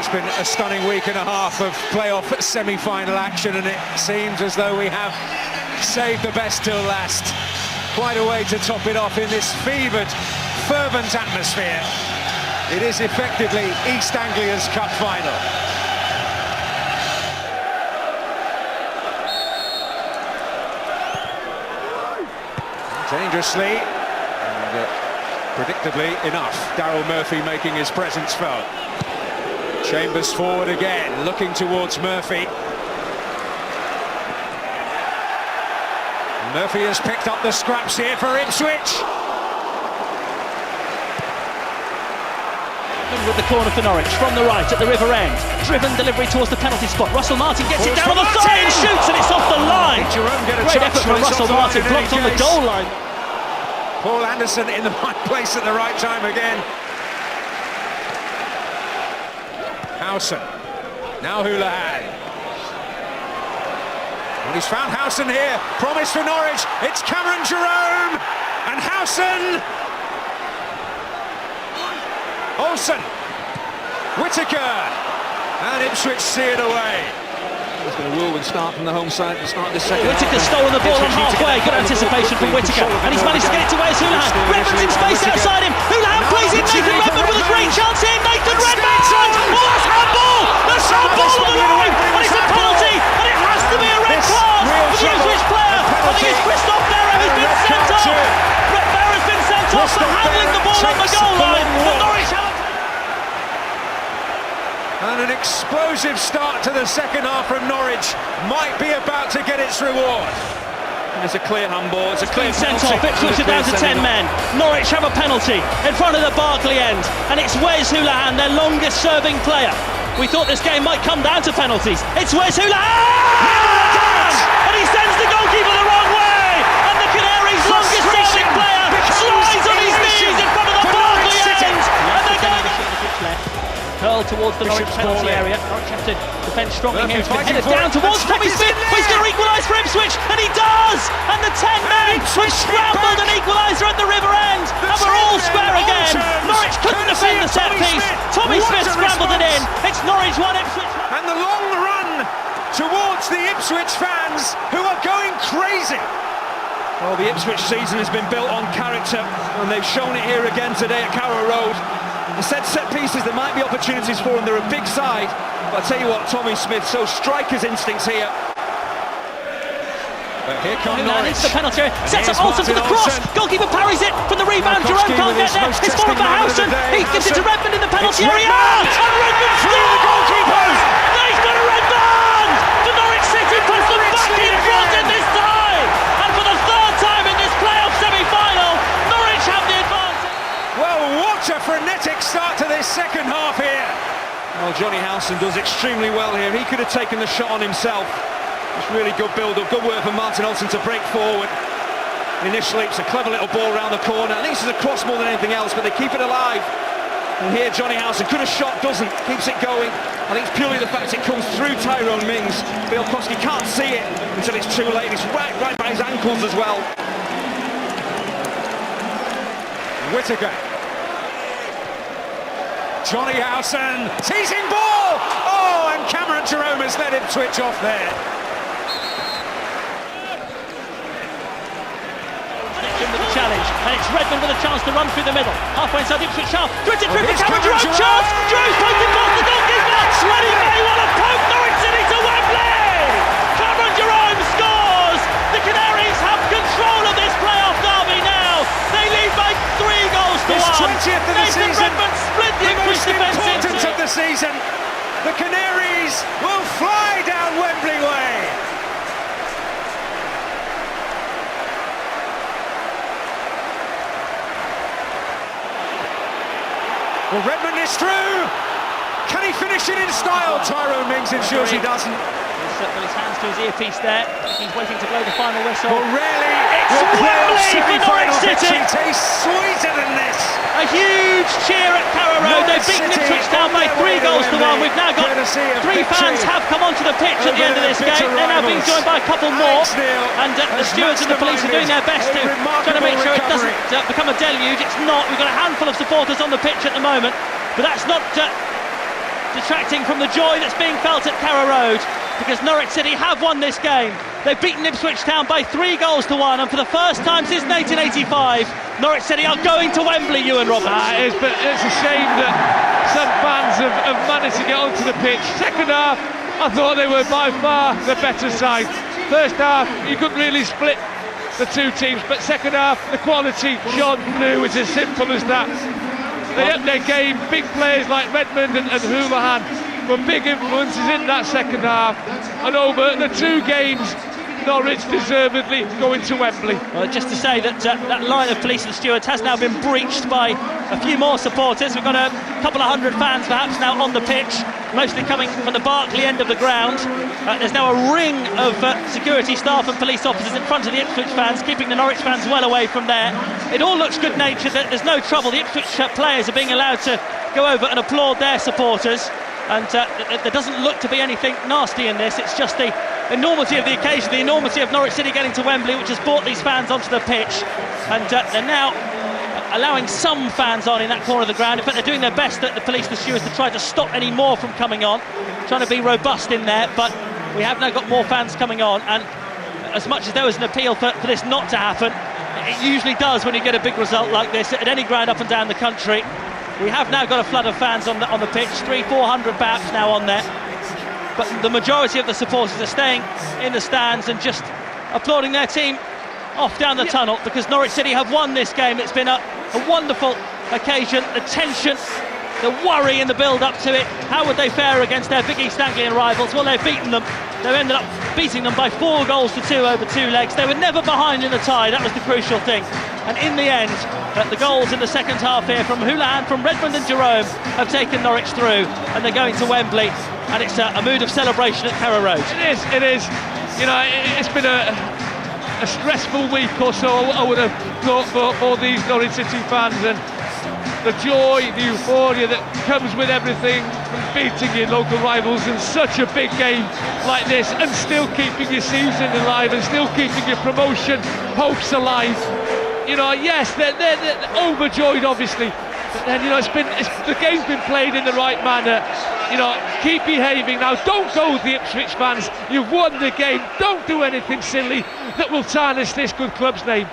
it's been a stunning week and a half of playoff semi-final action, and it seems as though we have saved the best till last. Quite a way to top it off in this fevered, fervent atmosphere. It is effectively East Anglia's cup final. Dangerously, and predictably enough, Daryl Murphy making his presence felt. Chambers forward again, looking towards Murphy. Murphy has picked up the scraps here for Ipswich. With the corner for Norwich, from the right at the river end. Driven delivery towards the penalty spot. Russell Martin gets it down on the side and shoots, and it's off the line. Great effort from Russell Martin, blocked on the goal line. Paul Anderson in the right place at the right time again. Howson, now Houlihan. Well, he's found Howson here, promise for Norwich, it's Cameron Jerome, and Howson! Olsen, Whittaker, and Ipswich see it away. He's going to Woolwyn start from the home side to start this second. Whittaker's stolen the ball on halfway. Good anticipation from Whittaker, and he's managed to get it to Wes Houlihan. Redmond's in space outside him. Houlihan plays in. Nathan Redmond with a great chance here. Nathan Redmond! Oh, that's handball! That's handball on the line, and it's a penalty, and it has to be a red card for the Ipswich player. I think it's Christoph Berra who's been sent off. Berra's been sent off for handling the ball on the goal line. And Norwich have. And an explosive start to the second half from Norwich might be about to get its reward. It's a clear handball, it's a clear sent off. Ipswich are down to 10 men. Norwich have a penalty in front of the Barclay end, and it's Wes Houlihan, their longest serving player. We thought this game might come down to penalties. It's Wes Houlihan! And he sends the goalkeeper the wrong way, and the Canary's longest serving player slides on his knees in front of the Barclay end, and they're going to curl towards the Norwich penalty area. Norwich have to defend strongly here. It's been headed down towards Tommy Smith. He's going to equalise for Ipswich, and he does! And the 10 men have scrambled an equaliser at the river end, and we're all square again. Norwich couldn't defend the set piece. Tommy Smith scrambled it in. It's Norwich 1, Ipswich. And the long run towards the Ipswich fans, who are going crazy. Well, the Ipswich season has been built on character, and they've shown it here again today at Carrow Road. I said set pieces, there might be opportunities for them. They're a big side, but I tell you what, Tommy Smith, so striker's instincts here. But here comes Norwich. It's the penalty. Sets up Olsen for the cross. Goalkeeper parries it from the rebound. Jerome can't get there. It's forward for Howson. He gives it to Redmond in the penalty area. And Redmond scores! He's got a red band! For Norwich City puts them back in front in this time. And for the third time in this playoff semi-final, Norwich have the advantage. Well, what a frenetic start to this second half here. Well, Johnny Howson does extremely well here. He could have taken the shot on himself. It's really good build-up, good work from Martin Olsen to break forward. Initially, it's a clever little ball around the corner. I think this is a cross more than anything else, but they keep it alive. And here, Johnny Howson could have shot, doesn't, keeps it going. I think it's purely the fact it comes through Tyrone Mings. Bielkowski can't see it until it's too late. It's right by his ankles as well. Whittaker. Johnny Howson, teasing ball! Oh, and Cameron Jerome has let him switch off there. With the challenge, and it's Redmond with a chance to run through the middle. Halfway inside Ipswich half. Drifted through for Cameron Jerome. Chance! Jerome's poked it past the goalkeeper! And he may well have poked Norwich City to Wembley! Cameron Jerome scores! The Canaries have control of this playoff derby now. They lead by 3 goals to 1. 20th of the season. Redmond split the Ipswich defence into. Of the season. The Canaries will fly down Wembley Way. Well, Redmond is through. Can he finish it in style? Tyrone Mings ensures he doesn't. He's put his hands to his earpiece there. He's waiting to blow the final whistle. Well, really, it's Wembley for Norwich City. Tastes sweeter than this. A huge cheer at Carrow Road. They've beaten Ipswich down by 3 goals to 1. We've now got 3 fans have come onto the pitch at the end of this game. They're now being joined by a couple more, and the stewards and the police are doing their best to try to make sure it doesn't become a deluge. It's not. We've got a handful of supporters on the pitch at the moment, but that's not detracting from the joy that's being felt at Carrow Road, because Norwich City have won this game. They've beaten Ipswich Town by 3 goals to 1, and for the first time since 1985, Norwich City are going to Wembley, Ewan Roberts. It's a shame that some fans have managed to get onto the pitch. Second half, I thought they were by far the better side. First half, you couldn't really split the two teams, but second half, the quality shone through. It's as simple as that. They upped their game. Big players like Redmond and Houlihan were big influences in that second half, and over the 2 games, Norwich deservedly going to Wembley. Well, just to say that that line of police and stewards has now been breached by a few more supporters. We've got a couple of hundred fans perhaps now on the pitch, mostly coming from the Barclay end of the ground. There's now a ring of security staff and police officers in front of the Ipswich fans, keeping the Norwich fans well away from there. It all looks good-natured, there's no trouble. The Ipswich players are being allowed to go over and applaud their supporters, and there doesn't look to be anything nasty in this. It's just the enormity of the occasion, the enormity of Norwich City getting to Wembley, which has brought these fans onto the pitch, and they're now allowing some fans on in that corner of the ground. In fact, they're doing their best, the police, the stewards, to try to stop any more from coming on, trying to be robust in there, but we have now got more fans coming on, and as much as there was an appeal for this not to happen, it usually does when you get a big result like this at any ground up and down the country. We have now got a flood of fans on the pitch, 300-400 perhaps now on there, but the majority of the supporters are staying in the stands and just applauding their team off down the tunnel, because Norwich City have won this game. It's been a wonderful occasion. The tension, the worry in the build-up to it. How would they fare against their big East Anglian rivals? Well, they've beaten them. They've ended up beating them by 4 goals to 2 over 2 legs. They were never behind in the tie. That was the crucial thing. And in the end, the goals in the second half here from Houlihan, from Redmond and Jerome have taken Norwich through, and they're going to Wembley, and it's a mood of celebration at Carrow Road. It is. You know, it's been a stressful week or so, I would have thought, for these Norwich City fans, and the joy, the euphoria that comes with everything from beating your local rivals in such a big game like this, and still keeping your season alive and still keeping your promotion hopes alive. You know, yes, they're overjoyed, obviously, but then, you know, the game's been played in the right manner. You know, keep behaving now. Don't go with the Ipswich fans. You've won the game. Don't do anything silly that will tarnish this good club's name.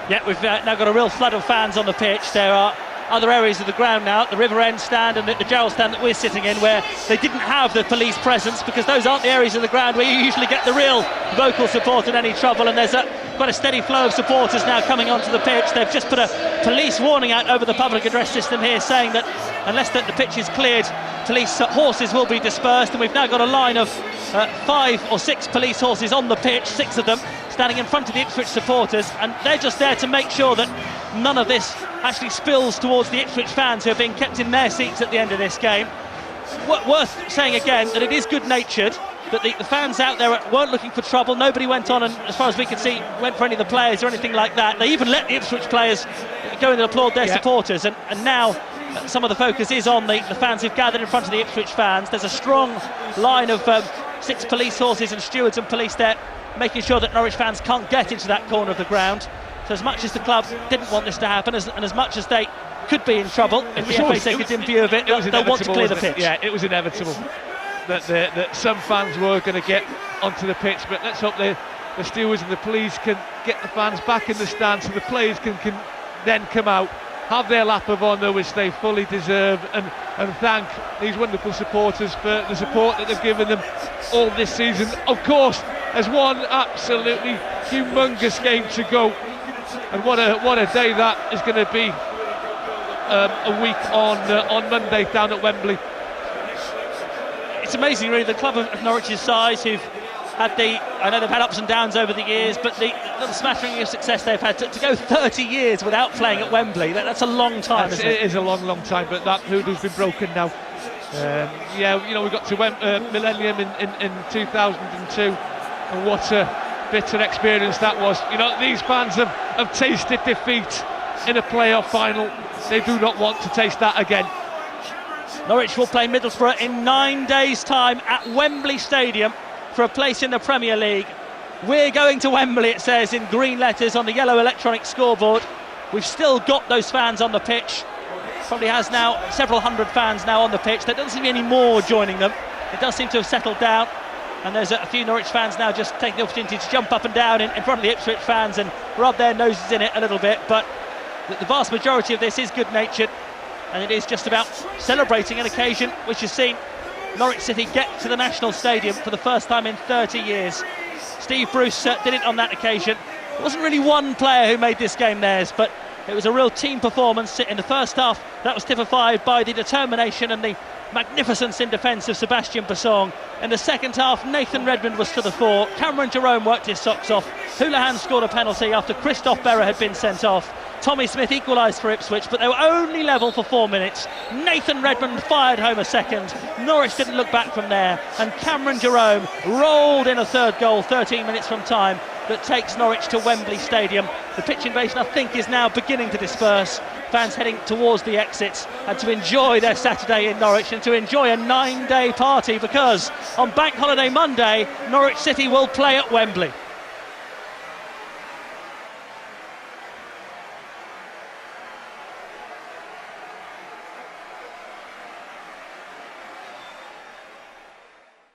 Yeah, we've now got a real flood of fans on the pitch. There are other areas of the ground now, the River End stand and the Gerald stand that we're sitting in, where they didn't have the police presence, because those aren't the areas of the ground where you usually get the real vocal support in any trouble. And there's quite a steady flow of supporters now coming onto the pitch. They've just put a police warning out over the public address system here, saying that unless the pitch is cleared, police horses will be dispersed. And we've now got a line of 5 or 6 police horses on the pitch, 6 of them standing in front of the Ipswich supporters, and they're just there to make sure that none of this actually spills towards the Ipswich fans, who are being kept in their seats at the end of this game. Worth saying again that it is good-natured, that the fans out there weren't looking for trouble. Nobody went on and, as far as we can see, went for any of the players or anything like that. They even let the Ipswich players go in and applaud their supporters, and now some of the focus is on the fans who've gathered in front of the Ipswich fans. There's a strong line of 6 police horses and stewards and police there, making sure that Norwich fans can't get into that corner of the ground. So as much as the club didn't want this to happen, and as much as they could be in trouble if the FA take a dim view of it, they'll want to clear the pitch. Yeah, it was inevitable that some fans were going to get onto the pitch, but let's hope the stewards and the police can get the fans back in the stand, so the players can then come out, have their lap of honour, which they fully deserve, and thank these wonderful supporters for the support that they've given them all this season. Of course, there's one absolutely humongous game to go, and what a day that is going to be, a week on Monday down at Wembley. It's amazing, really, the club of Norwich's size, who've had I know they've had ups and downs over the years, but the little smattering of success they've had, to go 30 years without playing at Wembley, that's a long time, isn't it? It is a long time, but that hoodoo's been broken now. Yeah, you know, we got to Millennium in 2002, and what a bitter experience that was. You know, these fans have tasted defeat in a playoff final. They do not want to taste that again. Norwich will play Middlesbrough in 9 days' time at Wembley Stadium for a place in the Premier League. We're going to Wembley, it says in green letters on the yellow electronic scoreboard. We've still got those fans on the pitch. probably has now several hundred fans now on the pitch. There doesn't seem to be any more joining them. It does seem to have settled down, and there's a few Norwich fans now just taking the opportunity to jump up and down in front of the Ipswich fans and rub their noses in it a little bit. But the vast majority of this is good-natured, and it is just about celebrating an occasion which has seen Norwich City get to the National Stadium for the first time in 30 years. Steve Bruce did it on that occasion. It wasn't really one player who made this game theirs, but it was a real team performance. In the first half, that was typified by the determination and the magnificence in defence of Sebastian Bassong. In the second half, Nathan Redmond was to the fore. Cameron Jerome worked his socks off. Houlihan scored a penalty after Christophe Berra had been sent off. Tommy Smith equalised for Ipswich, but they were only level for 4 minutes. Nathan Redmond fired home a second. Norwich didn't look back from there, and Cameron Jerome rolled in a third goal 13 minutes from time that takes Norwich to Wembley Stadium. The pitch invasion, I think, is now beginning to disperse. Fans heading towards the exits and to enjoy their Saturday in Norwich and to enjoy a 9-day party, because on Bank Holiday Monday, Norwich City will play at Wembley.